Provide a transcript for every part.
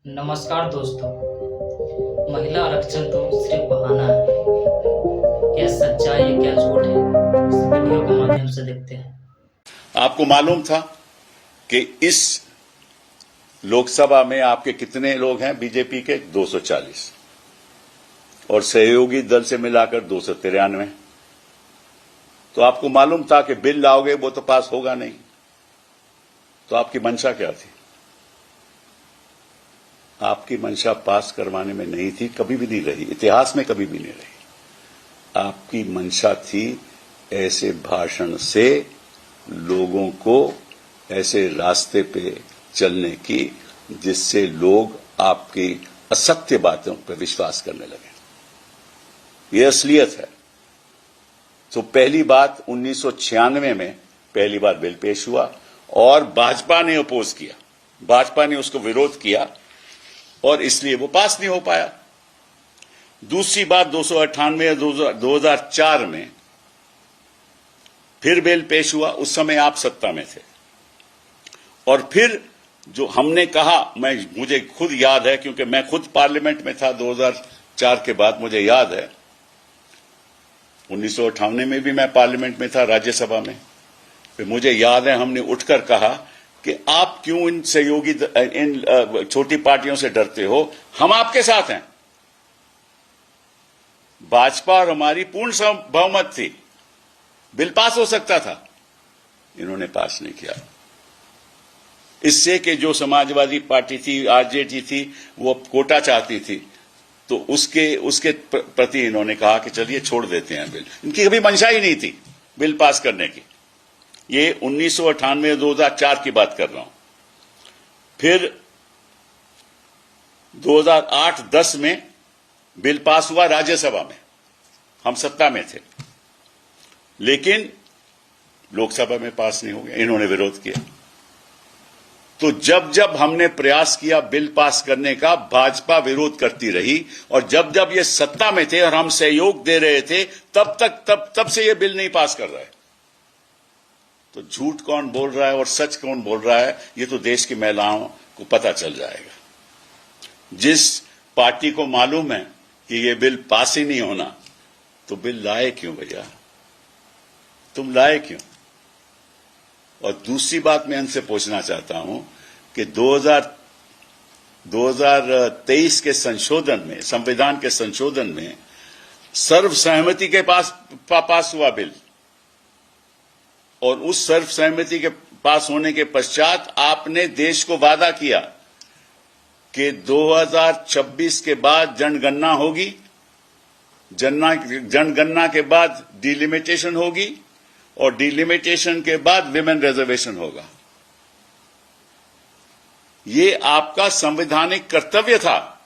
नमस्कार दोस्तों। महिला आरक्षण तो सिर्फ बहाना है। क्या सच्चाई है, क्या झूठ है, इस वीडियो के माध्यम से देखते हैं। आपको मालूम था कि इस लोकसभा में आपके कितने लोग हैं? बीजेपी के 240 और सहयोगी दल से मिलाकर 293। तो आपको मालूम था कि बिल लाओगे वो तो पास होगा नहीं। तो आपकी मंशा क्या थी? आपकी मंशा पास करवाने में नहीं थी, कभी भी नहीं रही, इतिहास में कभी भी नहीं रही। आपकी मंशा थी ऐसे भाषण से लोगों को ऐसे रास्ते पे चलने की जिससे लोग आपकी असत्य बातों पर विश्वास करने लगे। यह असलियत है। तो पहली बात 1996 में पहली बार बिल पेश हुआ और भाजपा ने अपोज किया, भाजपा ने उसको विरोध किया और इसलिए वो पास नहीं हो पाया। दूसरी बात 298 2004 में फिर बिल पेश हुआ, उस समय आप सत्ता में थे और फिर जो हमने कहा, मुझे खुद याद है क्योंकि मैं खुद पार्लियामेंट में था 2004 के बाद, मुझे याद है 1998 में भी मैं पार्लियामेंट में था, राज्यसभा में। फिर मुझे याद है हमने उठकर कहा कि आप क्यों इन सहयोगी इन छोटी पार्टियों से डरते हो, हम आपके साथ हैं। भाजपा और हमारी पूर्ण बहुमत थी, बिल पास हो सकता था, इन्होंने पास नहीं किया। इससे कि जो समाजवादी पार्टी थी, आरजेडी थी, वो कोटा चाहती थी, तो उसके प्रति इन्होंने कहा कि चलिए छोड़ देते हैं बिल। इनकी कभी मंशा ही नहीं थी बिल पास करने की। ये 1998 2004 की बात कर रहा हूं। फिर 2008-10 में बिल पास हुआ राज्यसभा में, हम सत्ता में थे, लेकिन लोकसभा में पास नहीं हो गया, इन्होंने विरोध किया। तो जब जब हमने प्रयास किया बिल पास करने का, भाजपा विरोध करती रही और जब जब ये सत्ता में थे और हम सहयोग दे रहे थे, तब से ये बिल नहीं पास कर रहा है। तो झूठ कौन बोल रहा है और सच कौन बोल रहा है, ये तो देश की महिलाओं को पता चल जाएगा। जिस पार्टी को मालूम है कि ये बिल पास ही नहीं होना, तो बिल लाए क्यों भैया? तुम लाए क्यों? और दूसरी बात मैं इनसे पूछना चाहता हूं कि 2023 के संशोधन में, संविधान के संशोधन में सर्वसहमति के पास हुआ बिल, और उस सर्वसहमति के पास होने के पश्चात आपने देश को वादा किया कि 2026 के बाद जनगणना होगी, जनगणना के बाद डिलिमिटेशन होगी और डिलिमिटेशन के बाद विमेन रिजर्वेशन होगा। ये आपका संवैधानिक कर्तव्य था,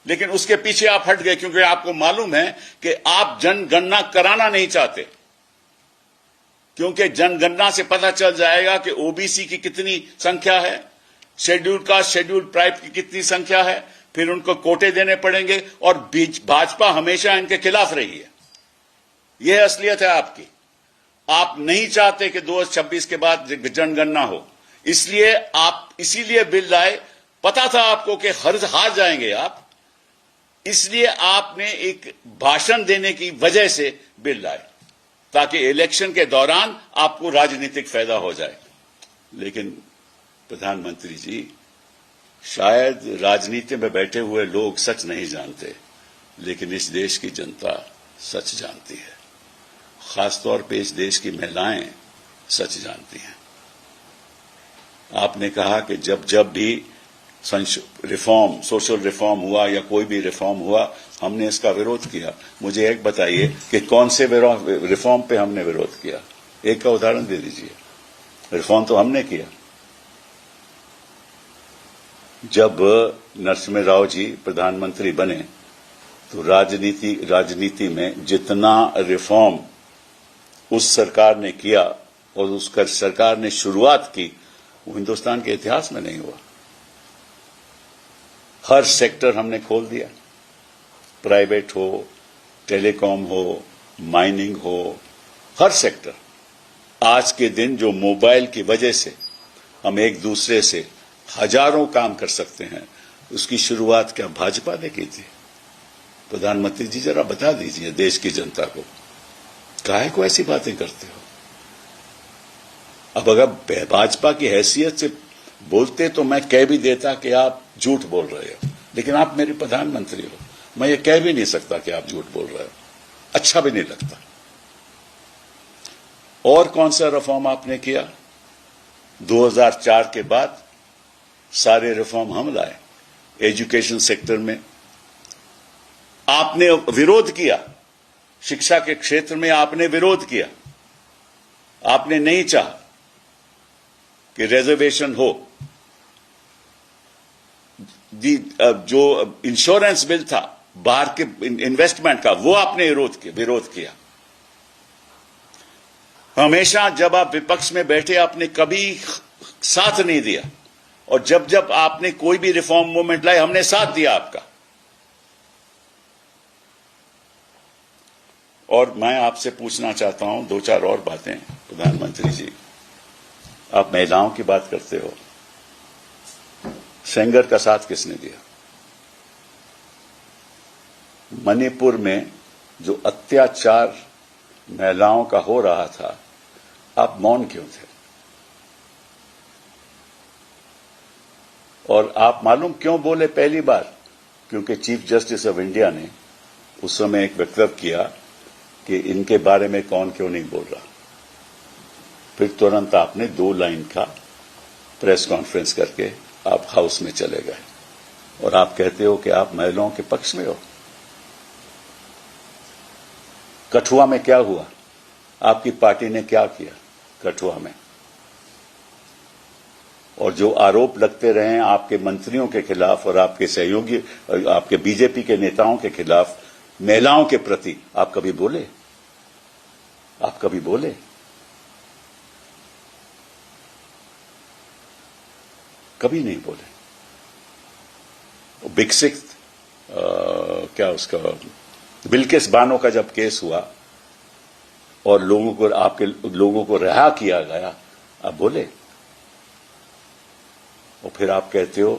लेकिन उसके पीछे आप हट गए क्योंकि आपको मालूम है कि आप जनगणना कराना नहीं चाहते, क्योंकि जनगणना से पता चल जाएगा कि ओबीसी की कितनी संख्या है, शेड्यूल कास्ट शेड्यूल ट्राइब की कितनी संख्या है, फिर उनको कोटे देने पड़ेंगे और भाजपा हमेशा इनके खिलाफ रही है। यह असलियत है आपकी। आप नहीं चाहते कि 2026 के बाद जनगणना हो, इसलिए आप इसीलिए बिल लाए। पता था आपको कि हार जाएंगे आप, इसलिए आपने एक भाषण देने की वजह से बिल लाए ताकि इलेक्शन के दौरान आपको राजनीतिक फायदा हो जाए। लेकिन प्रधानमंत्री जी, शायद राजनीति में बैठे हुए लोग सच नहीं जानते, लेकिन इस देश की जनता सच जानती है। खासतौर पे इस देश की महिलाएं सच जानती हैं। आपने कहा कि जब भी रिफॉर्म, सोशल रिफॉर्म हुआ या कोई भी रिफॉर्म हुआ, हमने इसका विरोध किया। मुझे एक बताइए कि कौन से रिफॉर्म पे हमने विरोध किया? एक का उदाहरण दे दीजिए। रिफॉर्म तो हमने किया। जब नरसिम्हा राव जी प्रधानमंत्री बने तो राजनीति में जितना रिफॉर्म उस सरकार ने किया और उस सरकार ने शुरुआत की, वो हिंदुस्तान के इतिहास में नहीं हुआ। हर सेक्टर हमने खोल दिया, प्राइवेट हो, टेलीकॉम हो, माइनिंग हो, हर सेक्टर। आज के दिन जो मोबाइल की वजह से हम एक दूसरे से हजारों काम कर सकते हैं, उसकी शुरुआत क्या भाजपा ने की थी? प्रधानमंत्री जी जरा बता दीजिए देश की जनता को, काहे को ऐसी बातें करते हो? अब अगर भाजपा की हैसियत से बोलते तो मैं कह भी देता कि आप झूठ बोल रहे हो, लेकिन आप मेरे प्रधानमंत्री हो, मैं ये कह भी नहीं सकता कि आप झूठ बोल रहे हो, अच्छा भी नहीं लगता। और कौन सा रिफॉर्म आपने किया? 2004 के बाद सारे रिफॉर्म हम लाए। एजुकेशन सेक्टर में आपने विरोध किया, शिक्षा के क्षेत्र में आपने विरोध किया, आपने नहीं चाहा कि रिजर्वेशन हो। जो इंश्योरेंस बिल था बाहर के इन्वेस्टमेंट का, वो आपने विरोध किया। हमेशा जब आप विपक्ष में बैठे आपने कभी साथ नहीं दिया, और जब जब आपने कोई भी रिफॉर्म मूवमेंट लाई हमने साथ दिया आपका। और मैं आपसे पूछना चाहता हूं दो चार और बातें। प्रधानमंत्री जी, आप महिलाओं की बात करते हो, सेंगर का साथ किसने दिया? मणिपुर में जो अत्याचार महिलाओं का हो रहा था, आप मौन क्यों थे? और आप मालूम क्यों बोले पहली बार? क्योंकि चीफ जस्टिस ऑफ इंडिया ने उस समय एक वक्तव्य किया कि इनके बारे में कौन क्यों नहीं बोल रहा। फिर तुरंत आपने 2 लाइन का प्रेस कॉन्फ्रेंस करके आप हाउस में चले गए, और आप कहते हो कि आप महिलाओं के पक्ष में हो। कठुआ में क्या हुआ? आपकी पार्टी ने क्या किया कठुआ में? और जो आरोप लगते रहे आपके मंत्रियों के खिलाफ और आपके सहयोगी, आपके बीजेपी के नेताओं के खिलाफ महिलाओं के प्रति, आप कभी बोले? आप कभी बोले? कभी नहीं बोले। बिक्सिक क्या उसका बिल्किस बानो का जब केस हुआ और आपके लोगों को रिहा किया गया, आप बोले? और फिर आप कहते हो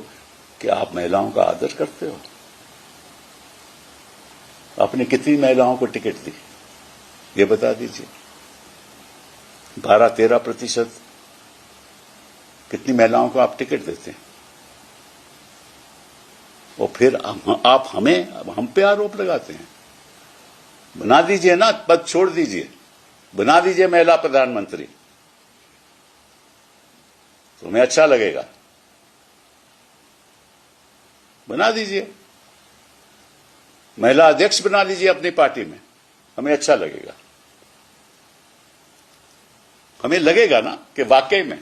कि आप महिलाओं का आदर करते हो। आपने कितनी महिलाओं को टिकट दी, ये बता दीजिए। 12-13% कितनी महिलाओं को आप टिकट देते हैं? और फिर आप हम पे आरोप लगाते हैं। बना दीजिए ना, पद छोड़ दीजिए, बना दीजिए महिला प्रधानमंत्री, तो हमें अच्छा लगेगा। बना दीजिए, महिला अध्यक्ष बना दीजिए अपनी पार्टी में, हमें अच्छा लगेगा। हमें लगेगा ना कि वाकई में।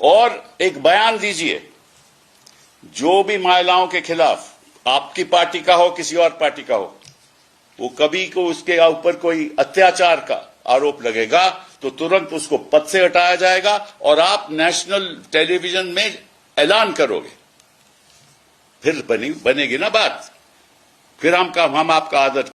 और एक बयान दीजिए, जो भी महिलाओं के खिलाफ, आपकी पार्टी का हो किसी और पार्टी का हो, वो कभी को उसके ऊपर कोई अत्याचार का आरोप लगेगा तो तुरंत उसको पद से हटाया जाएगा और आप नेशनल टेलीविजन में ऐलान करोगे। फिर बनेगी ना बात, फिर हम आपका आदर